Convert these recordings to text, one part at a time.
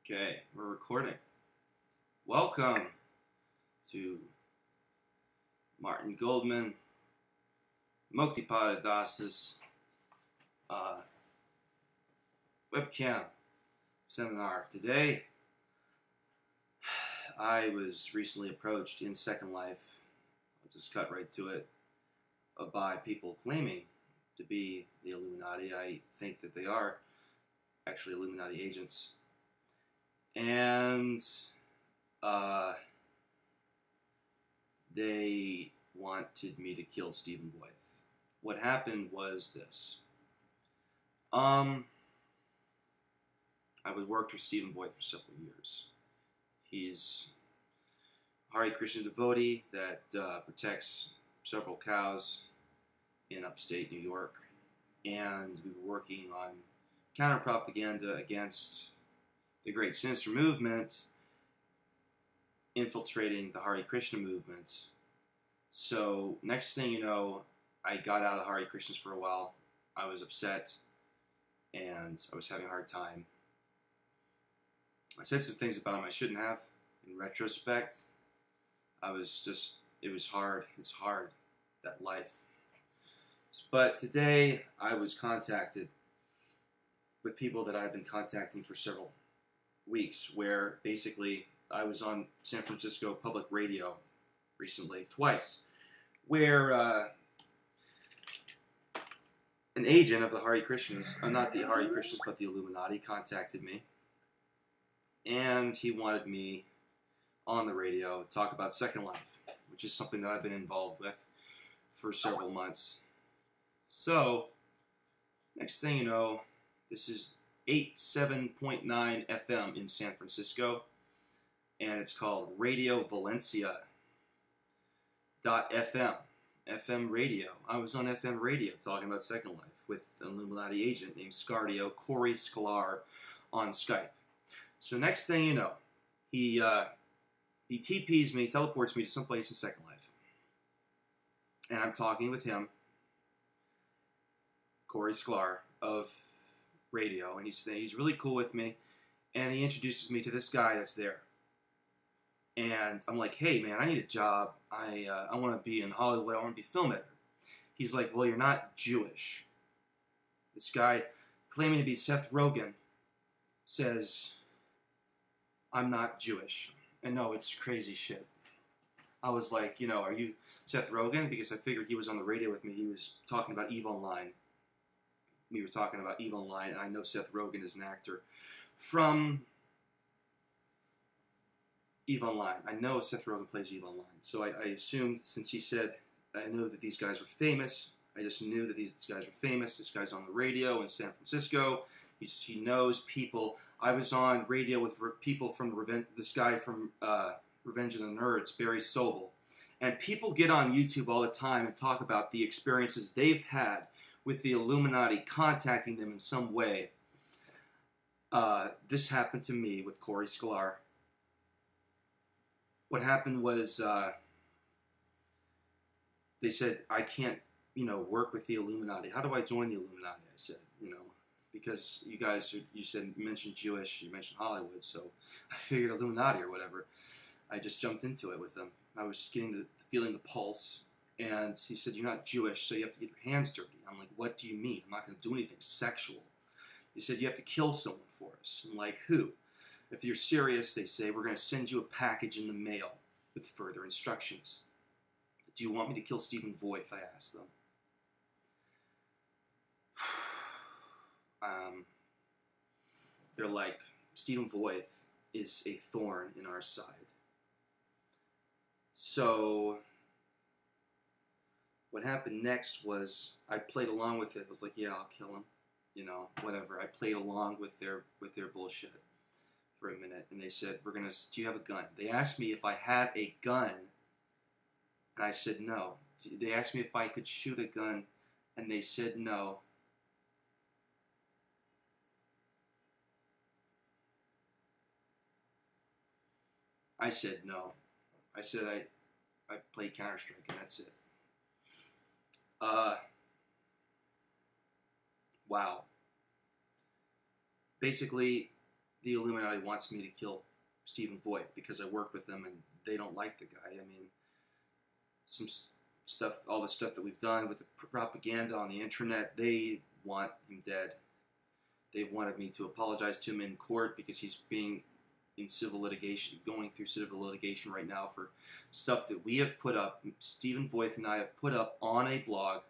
Okay, we're recording. Welcome to Martin Goldman Muktipadas's webcam seminar. Today, I was recently approached in Second Life, I'll just cut right to it, by people claiming to be the Illuminati. I think that they are actually Illuminati agents. And they wanted me to kill Stephen Voith. What happened was this. I would work with Stephen Voith for several years. He's a Hare Krishna devotee that protects several cows in upstate New York. And we were working on counter-propaganda against the Great Sinister Movement, infiltrating the Hare Krishna movement. So next thing you know, I got out of Hare Krishnas for a while. I was upset, and I was having a hard time. I said some things about him I shouldn't have. In retrospect, it was hard. It's hard, that life. But today, I was contacted with people that I've been contacting for several weeks, where basically I was on San Francisco public radio recently, twice, where an agent of the Hare Krishnas, not the Hare Krishnas, but the Illuminati, contacted me, and he wanted me on the radio to talk about Second Life, which is something that I've been involved with for several months. So, next thing you know, this is 87.9 FM in San Francisco, and it's called Radio Valencia .fm, FM radio. I was on FM radio talking about Second Life with an Illuminati agent named Corey Sklar on Skype. So next thing you know, he TPs me, teleports me to someplace in Second Life, and I'm talking with him, Corey Sklar of radio, and he's really cool with me, and he introduces me to this guy that's there, and I'm like, hey man, I need a job. I want to be in Hollywood. I want to be a film editor. He's like, well, you're not Jewish. This guy claiming to be Seth Rogen says I'm not Jewish, and no, it's crazy shit. I was like, are you Seth Rogen? Because I figured he was on the radio with me. He was talking about EVE Online. We were talking about EVE Online, and I know Seth Rogen is an actor from EVE Online. I know Seth Rogen plays EVE Online. So I assumed, since he said, I knew that these guys were famous, I just knew that these guys were famous. This guy's on the radio in San Francisco. He knows people. I was on radio with people from this guy from Revenge of the Nerds, Barry Sobel. And people get on YouTube all the time and talk about the experiences they've had with the Illuminati contacting them in some way. This happened to me with Corey Sklar. What happened was they said, I can't, work with the Illuminati. How do I join the Illuminati? I said, because you guys, you mentioned Jewish, you mentioned Hollywood, so I figured Illuminati or whatever. I just jumped into it with them. I was feeling the pulse. And he said, you're not Jewish, so you have to get your hands dirty. I'm like, what do you mean? I'm not going to do anything sexual. He said, you have to kill someone for us. I'm like, who? If you're serious, they say, we're going to send you a package in the mail with further instructions. Do you want me to kill Stephen Voith? I asked them. They're like, Stephen Voith is a thorn in our side. So what happened next was I played along with it. I was like, yeah, I'll kill him. Whatever. I played along with their bullshit for a minute. And they said, do you have a gun? They asked me if I had a gun. And I said no. They asked me if I could shoot a gun. And they said no. I said no. I said I play Counter-Strike and that's it. Wow. Basically, the Illuminati wants me to kill Stephen Voith because I work with them and they don't like the guy. I mean, some stuff, all the stuff that we've done with the propaganda on the internet, they want him dead. They've wanted me to apologize to him in court because he's being in civil litigation, going through civil litigation right now for stuff that we have put up, Stephen Voith and I have put up on a blog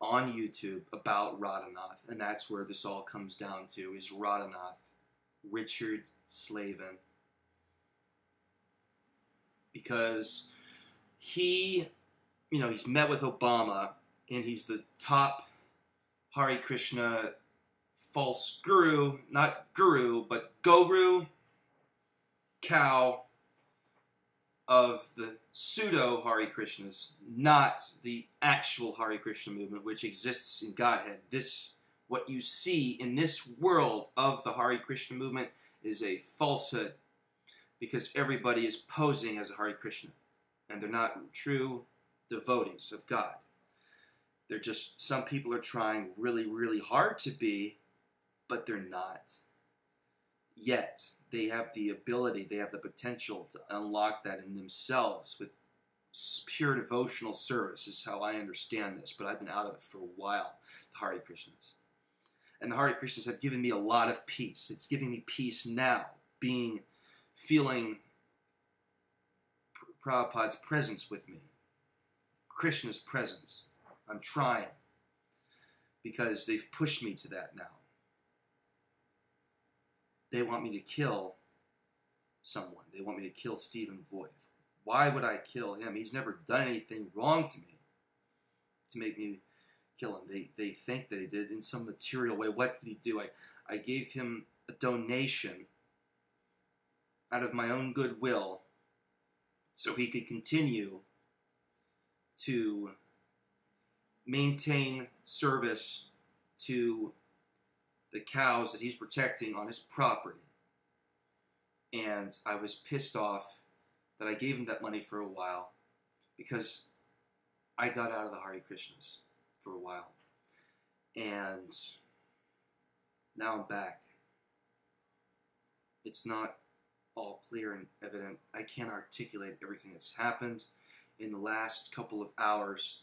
on YouTube about Rodanoth, and that's where this all comes down to, is Rodanoth, Richard Slavin. Because he, you know, he's met with Obama, and he's the top Hare Krishna false guru, not guru, but guru, cow of the pseudo Hare Krishnas, not the actual Hare Krishna movement, which exists in Godhead. This, what you see in this world of the Hare Krishna movement, is a falsehood, because everybody is posing as a Hare Krishna, and they're not true devotees of God. They're just, some people are trying really, really hard to be, but they're not. Yet, they have the ability, they have the potential to unlock that in themselves with pure devotional service, is how I understand this, but I've been out of it for a while, the Hare Krishnas. And the Hare Krishnas have given me a lot of peace. It's giving me peace now, feeling Prabhupada's presence with me, Krishna's presence. I'm trying, because they've pushed me to that now. They want me to kill someone. They want me to kill Stephen Voith. Why would I kill him? He's never done anything wrong to me to make me kill him. They think that he did in some material way. What did he do? I gave him a donation out of my own goodwill so he could continue to maintain service to the cows that he's protecting on his property. And I was pissed off that I gave him that money for a while, because I got out of the Hare Krishnas for a while. And now I'm back. It's not all clear and evident. I can't articulate everything that's happened in the last couple of hours,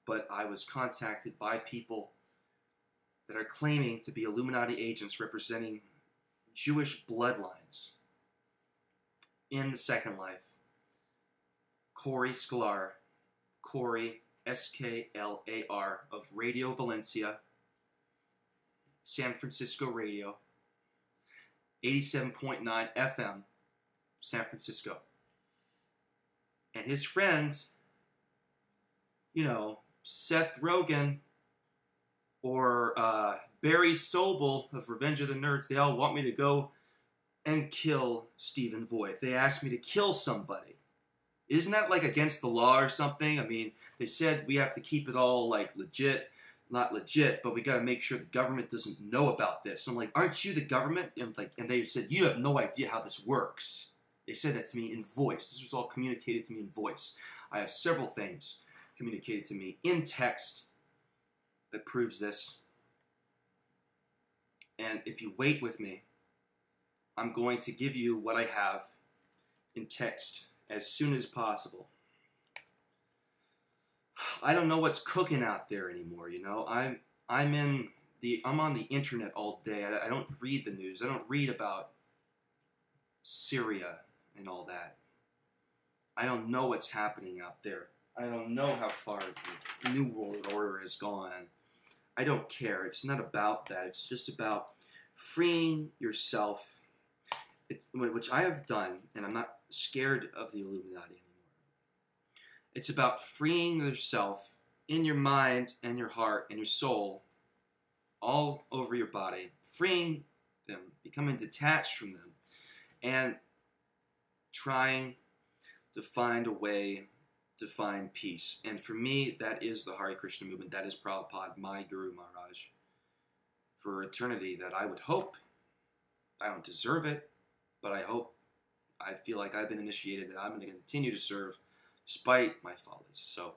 but I was contacted by people that are claiming to be Illuminati agents representing Jewish bloodlines in the Second Life. Corey Sklar, Corey, S-K-L-A-R, of Radio Valencia, San Francisco Radio, 87.9 FM, San Francisco. And his friend, you know, Seth Rogen, or Barry Sobel of Revenge of the Nerds, they all want me to go and kill Stephen Voith. They asked me to kill somebody. Isn't that like against the law or something? I mean, they said we have to keep it all like legit, not legit, but we got to make sure the government doesn't know about this. I'm like, aren't you the government? And they said, you have no idea how this works. They said that to me in voice. This was all communicated to me in voice. I have several things communicated to me in text that proves this. And if you wait with me, I'm going to give you what I have in text as soon as possible. I don't know what's cooking out there anymore, you know. I'm on the internet all day. I don't read the news. I don't read about Syria and all that. I don't know what's happening out there. I don't know how far the New World Order has gone. I don't care. It's not about that. It's just about freeing yourself, which I have done, and I'm not scared of the Illuminati anymore. It's about freeing yourself in your mind and your heart and your soul, all over your body, freeing them, becoming detached from them, and trying to find a way to find peace. And for me, that is the Hare Krishna movement. That is Prabhupada, my Guru Maharaj, for eternity, that I would hope, I don't deserve it, but I hope, I feel like I've been initiated, that I'm going to continue to serve despite my follies. So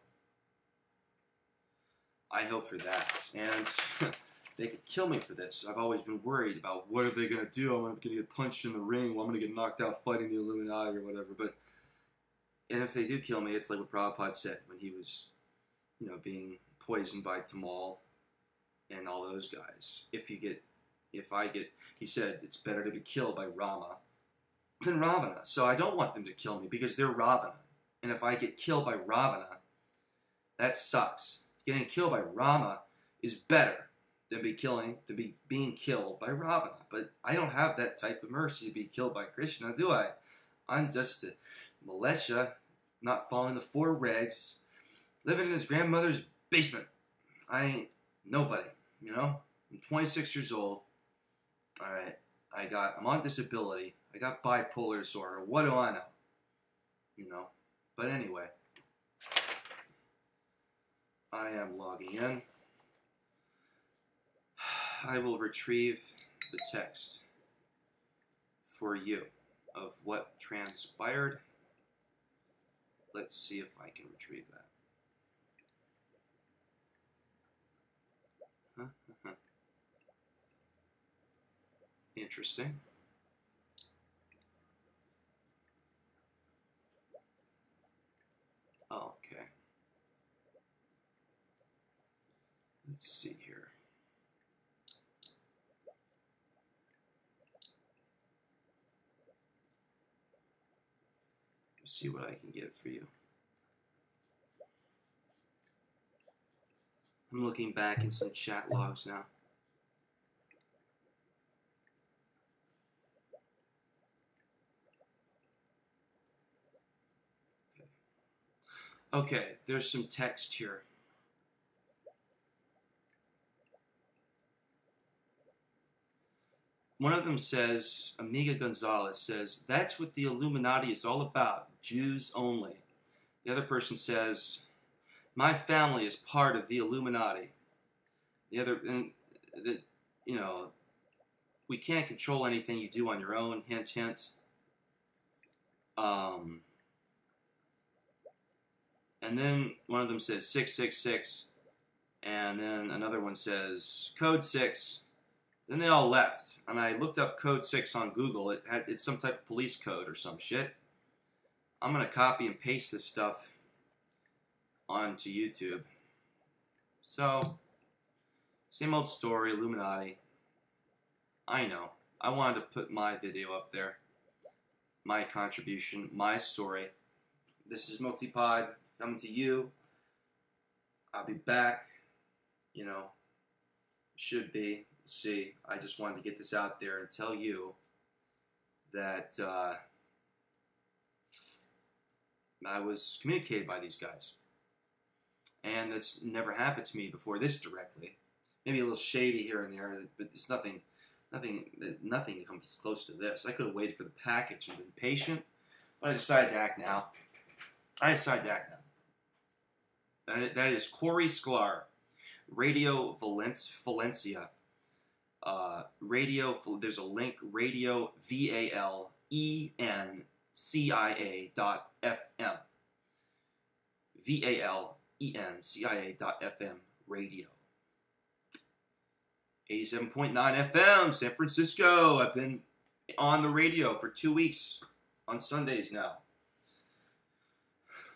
I hope for that. And they could kill me for this. I've always been worried about what are they going to do. I'm going to get punched in the ring. Well, I'm going to get knocked out fighting the Illuminati or whatever. And if they do kill me, it's like what Prabhupada said when he was, being poisoned by Tamal and all those guys. He said, it's better to be killed by Rama than Ravana. So I don't want them to kill me because they're Ravana. And if I get killed by Ravana, that sucks. Getting killed by Rama is better than being killed by Ravana. But I don't have that type of mercy to be killed by Krishna, do I? I'm just a militia, not following the 4 regs, living in his grandmother's basement. I ain't nobody, I'm 26 years old. All right, I'm on disability. I got bipolar disorder. What do I know? But anyway, I am logging in. I will retrieve the text for you of what transpired. Let's see if I can retrieve that. Interesting. Okay. Let's see here. Let's see what I can get for you. I'm looking back in some chat logs now. Okay, there's some text here. One of them says, Amiga Gonzalez says, that's what the Illuminati is all about, Jews only. The other person says, my family is part of the Illuminati. We can't control anything you do on your own, hint, hint. And then one of them says 666, and then another one says code 6. Then they all left, and I looked up code 6 on Google. It's some type of police code or some shit. I'm gonna copy and paste this stuff onto YouTube. So, same old story, Illuminati. I know. I wanted to put my video up there. My contribution, my story. This is Multipod coming to you. I'll be back. Should be. We'll see. I just wanted to get this out there and tell you that I was communicated by these guys. And that's never happened to me before this directly. Maybe a little shady here and there, but it's nothing comes close to this. I could have waited for the package and been patient, but I decided to act now. That is Corey Sklar, Radio Valencia. There's a link, Radio VALENCIA.FM. VALENCIA.FM radio. 87.9 FM, San Francisco. I've been on the radio for 2 weeks on Sundays now.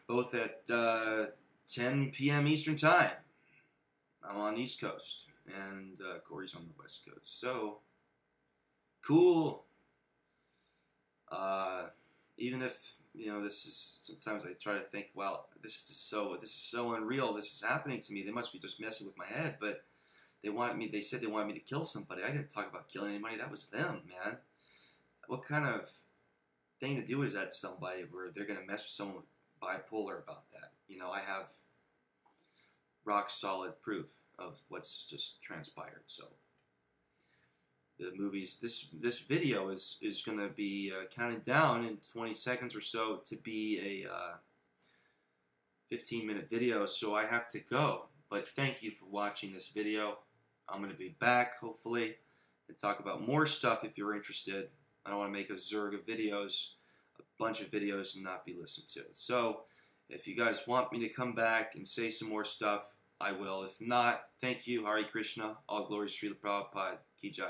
Both at 10 p.m. Eastern Time. I'm on the East Coast, and Corey's on the West Coast. So, cool. Even if, this is, sometimes I try to think, well, this is so unreal. This is happening to me. They must be just messing with my head, but they said they wanted me to kill somebody. I didn't talk about killing anybody. That was them, man. What kind of thing to do is that to somebody where they're going to mess with someone bipolar about that? I have rock solid proof of what's just transpired. So the movies, this video is going to be counted down in 20 seconds or so to be a 15-minute video. So I have to go. But thank you for watching this video. I'm going to be back, hopefully, and talk about more stuff if you're interested. I don't want to make a zerg of videos, a bunch of videos, and not be listened to. So, if you guys want me to come back and say some more stuff, I will. If not, thank you. Hare Krishna. All glories Srila Prabhupada. Ki Jai.